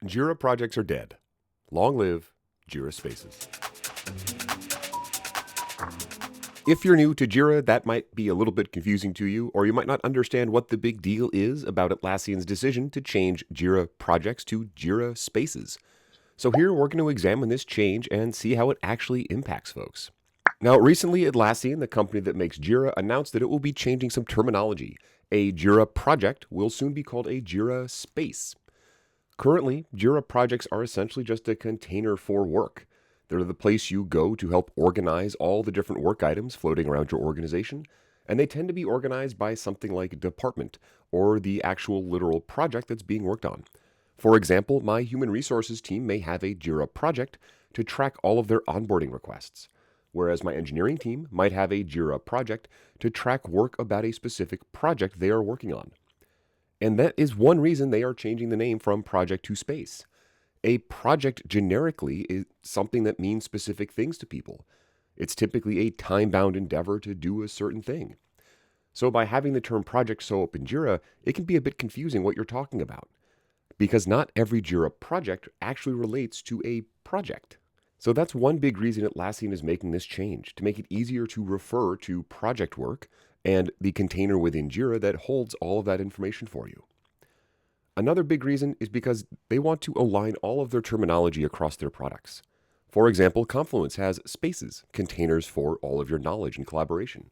Jira projects are dead. Long live Jira Spaces. If you're new to Jira, that might be a little bit confusing to you, or you might not understand what the big deal is about Atlassian's decision to change Jira Projects to Jira Spaces. So here we're going to examine this change and see how it actually impacts folks. Now, recently Atlassian, the company that makes Jira, announced that it will be changing some terminology. A Jira project will soon be called a Jira Space. Currently, Jira projects are essentially just a container for work. They're the place you go to help organize all the different work items floating around your organization, and they tend to be organized by something like department or the actual literal project that's being worked on. For example, my human resources team may have a Jira project to track all of their onboarding requests, whereas my engineering team might have a Jira project to track work about a specific project they are working on. And that is one reason they are changing the name from project to space. A project generically is something that means specific things to people. It's typically a time-bound endeavor to do a certain thing. So by having the term project show up in Jira, it can be a bit confusing what you're talking about, because not every Jira project actually relates to a project. So that's one big reason Atlassian is making this change, to make it easier to refer to project work and the container within Jira that holds all of that information for you. Another big reason is because they want to align all of their terminology across their products. For example, Confluence has Spaces, containers for all of your knowledge and collaboration.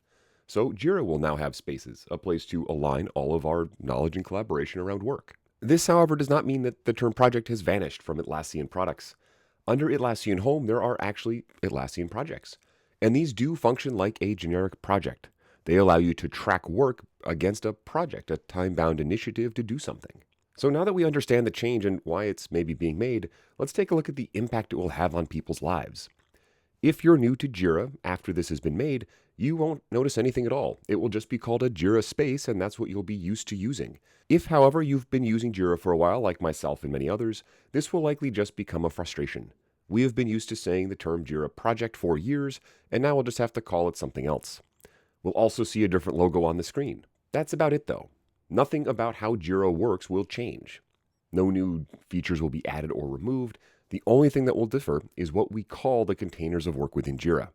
So Jira will now have Spaces, a place to align all of our knowledge and collaboration around work. This, however, does not mean that the term project has vanished from Atlassian products. Under Atlassian Home, there are actually Atlassian projects, and these do function like a generic project. They allow you to track work against a project, a time-bound initiative to do something. So now that we understand the change and why it's maybe being made, let's take a look at the impact it will have on people's lives. If you're new to Jira after this has been made, you won't notice anything at all. It will just be called a Jira Space, and that's what you'll be used to using. If, however, you've been using Jira for a while, like myself and many others, this will likely just become a frustration. We have been used to saying the term Jira Project for years, and now we'll just have to call it something else. We'll also see a different logo on the screen. That's about it, though. Nothing about how Jira works will change. No new features will be added or removed. The only thing that will differ is what we call the containers of work within Jira.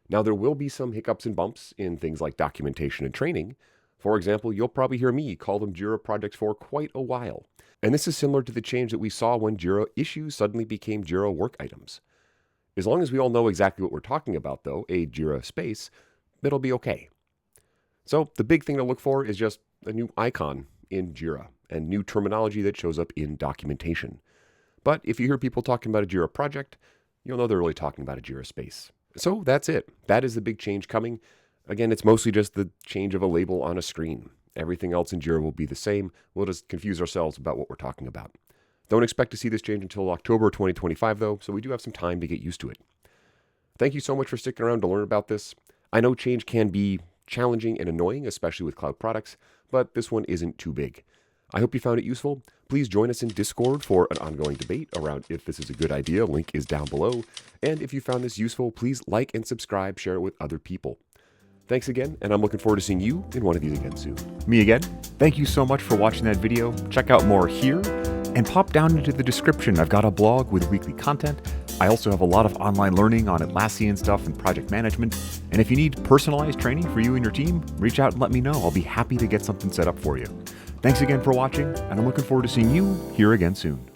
Now, there will be some hiccups and bumps in things like documentation and training. For example, you'll probably hear me call them Jira projects for quite a while. And this is similar to the change that we saw when Jira issues suddenly became Jira work items. As long as we all know exactly what we're talking about, though, a Jira space, it'll be okay. So the big thing to look for is just a new icon in Jira and new terminology that shows up in documentation. But if you hear people talking about a Jira project, you'll know they're really talking about a Jira space. So that's it. That is the big change coming. Again, it's mostly just the change of a label on a screen. Everything else in Jira will be the same. We'll just confuse ourselves about what we're talking about. Don't expect to see this change until October 2025, though, so we do have some time to get used to it. Thank you so much for sticking around to learn about this. I know change can be challenging and annoying, especially with cloud products, but this one isn't too big. I hope you found it useful. Please join us in Discord for an ongoing debate around if this is a good idea. Link is down below. And if you found this useful, please like and subscribe, share it with other people. Thanks again, and I'm looking forward to seeing you in one of these again soon. Me again. Thank you so much for watching that video. Check out more here and pop down into the description. I've got a blog with weekly content. I also have a lot of online learning on Atlassian stuff and project management. And if you need personalized training for you and your team, reach out and let me know. I'll be happy to get something set up for you. Thanks again for watching, and I'm looking forward to seeing you here again soon.